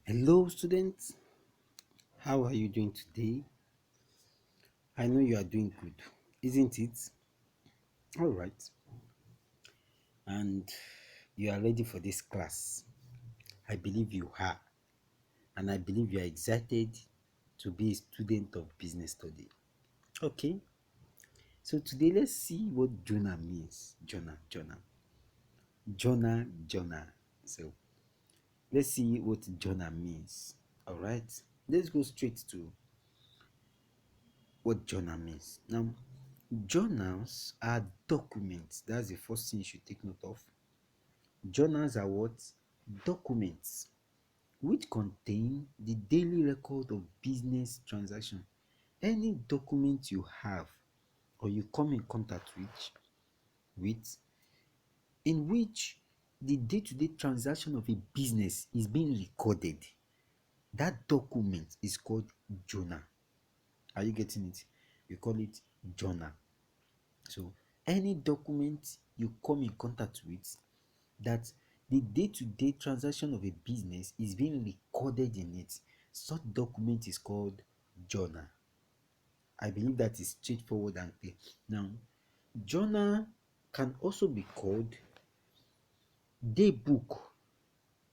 Hello, students. How are you doing today? I know you are doing good, isn't it? All right. And you are ready for this class. I believe you are. And I believe you are excited to be a student of business study. Okay. So today let's see what Jonah means. Jonah. So let's see what Jonah means. All right. Let's go straight to what Jonah means. Now, journals are documents. That's the first thing you should take note of. Journals are what? Documents which contain the daily record of business transaction. Any document you have or you come in contact with in which the day-to-day transaction of a business is being recorded, that document is called journal. Are you getting it? We call it journal. So any document you come in contact with that the day-to-day transaction of a business is being recorded in it, such document is called journal. I believe that is straightforward and clear. Now, journal can also be called day book.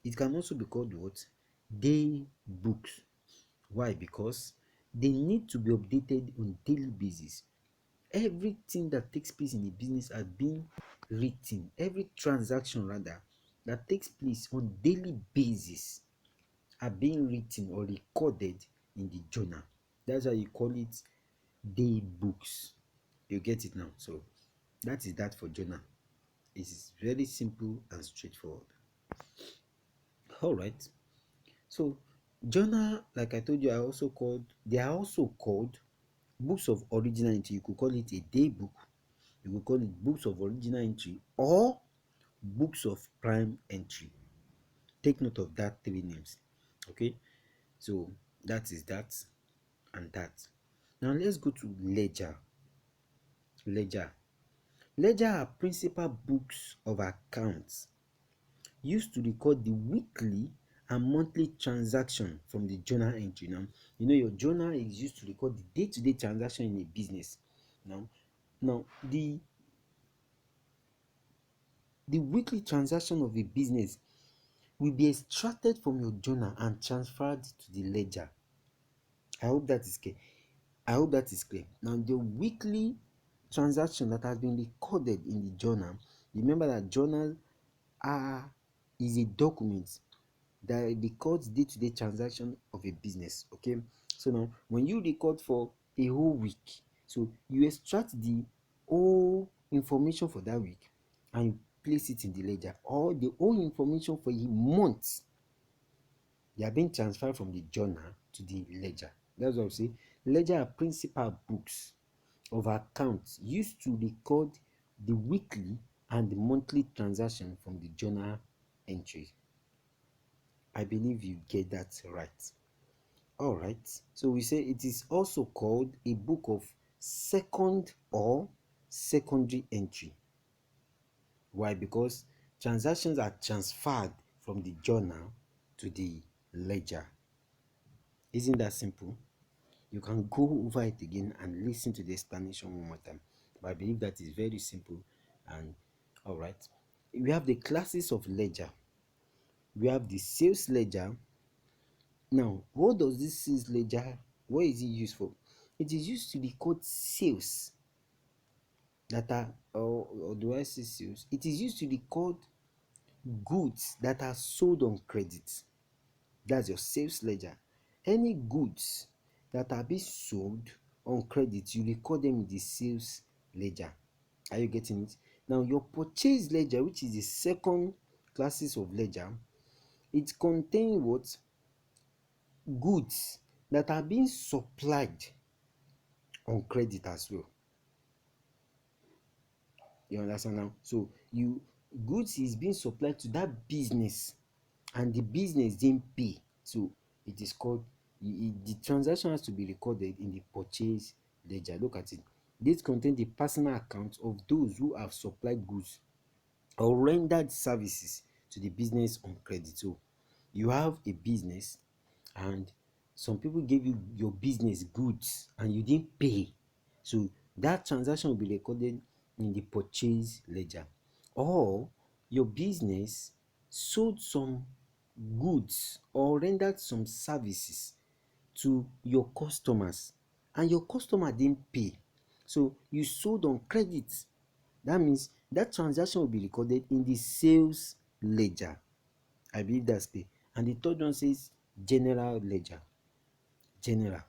It can also be called what? Day books. Why? Because they need to be updated on daily basis. Everything that takes place in a business are being written. Every transaction rather that takes place on daily basis are being written or recorded in the journal. That's why you call it day books. You get it now? So that is that for journal. It is very simple and straightforward. All right. So journal, like I told you, they are also called books of original entry. You could call it a day book. You could call it books of original entry or books of prime entry. Take note of that three names. Okay. So that is that and that. Now let's go to ledger. Ledger. Ledger are principal books of accounts used to record the weekly and monthly transaction from the journal entry. Now, you know your journal is used to record the day-to-day transaction in a business. Now the weekly transaction of a business will be extracted from your journal and transferred to the ledger. I hope that is clear. Now, the weekly transaction that has been recorded in the journal, remember that journal are is a document that records day-to-day transaction of a business. Okay, so now when you record for a whole week, so you extract the whole information for that week and you place it in the ledger, or the whole information for a month, they are being transferred from the journal to the ledger. That's what I say. Ledger are principal books of accounts used to record the weekly and the monthly transaction from the journal entry. I believe you get that right. All right. So we say it is also called a book of second or secondary entry. Why? Because transactions are transferred from the journal to the ledger. Isn't that simple? You can go over it again and listen to the explanation one more time. But I believe that is very simple. And all right, we have the classes of ledger. We have the sales ledger. Now, what does this sales ledger, what is it used for? It is used to record sales that are, or do I say sales? It is used to record goods that are sold on credit. That's your sales ledger. Any goods that are being sold on credit, you record them in the sales ledger. Are you getting it? Now, your purchase ledger, which is the second classes of ledger, it contains what? Goods that are being supplied on credit as well. You understand now? So you goods is being supplied to that business and the business didn't pay. So it is called the transaction has to be recorded in the purchase ledger. Look at it. This contains the personal accounts of those who have supplied goods or rendered services to the business on credit. So You have a business and some people gave you your business goods and you didn't pay. So that transaction will be recorded in the purchase ledger. Or your business sold some goods or rendered some services to your customers and your customer didn't pay. So you sold on credit. That means that transaction will be recorded in the sales ledger. I believe that's clear. And the third one says general ledger. General.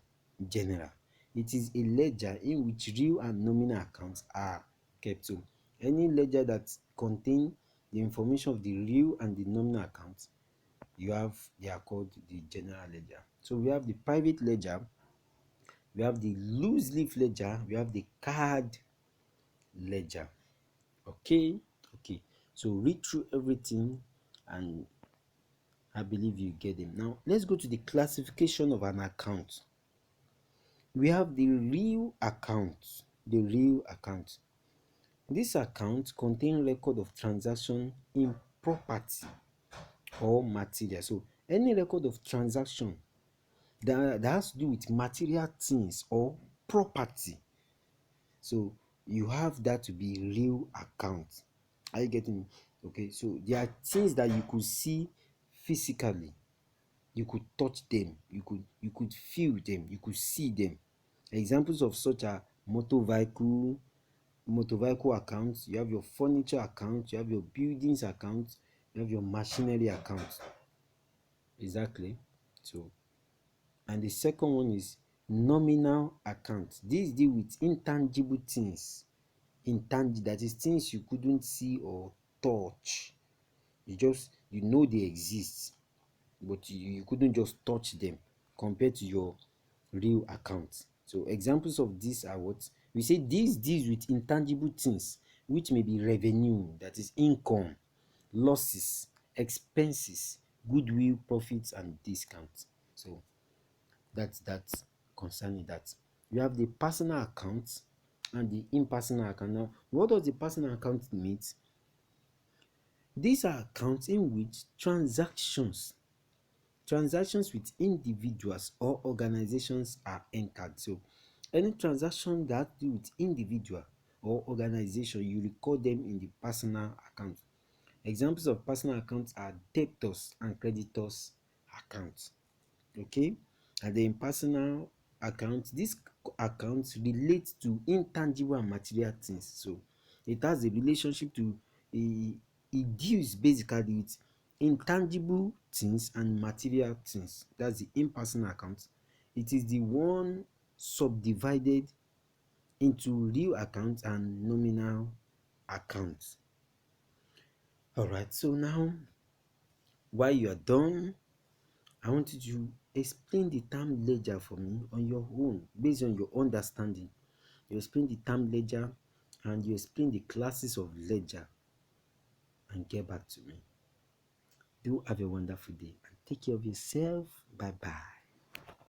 General. It is a ledger in which real and nominal accounts are kept. So any ledger that contains the information of the real and the nominal accounts, they are called the general ledger. So we have the private ledger, we have the loose leaf ledger, we have the card ledger. Okay. So read through everything and I believe you get them. Now let's go to the classification of an account. We have the real account. The real account. This account contains record of transaction in property or material. So any record of transaction that has to do with material things or property. So you have that to be real account. Are you getting me? Okay, so there are things that you could see physically, you could touch them, you could feel them, you could see them. Examples of such are motor vehicle accounts, you have your furniture account, you have your buildings account, you have your machinery account. Exactly. So and the second one is nominal account. This deal with intangible things. Intangible, that is things you couldn't see or touch. You know they exist, but you couldn't just touch them compared to your real account. So examples of this are what we say, these deals with intangible things which may be revenue, that is income, losses, expenses, goodwill, profits and discounts. So that's concerning that. You have the personal account and the impersonal account. Now what does the personal account mean? These are accounts in which transactions with individuals or organizations are entered. So any transaction that do with individual or organization, you record them in the personal account. Examples of personal accounts are debtors and creditors accounts. Okay, and then personal accounts, these accounts relate to intangible and material things. So it has a relationship to a it deals basically with intangible things and material things. That's the impersonal account. It is the one subdivided into real accounts and nominal accounts. All right, so now while you are done, I want you to explain the term ledger for me on your own, based on your understanding. You explain the term ledger and you explain the classes of ledger and get back to me. Do have a wonderful day and take care of yourself. Bye bye.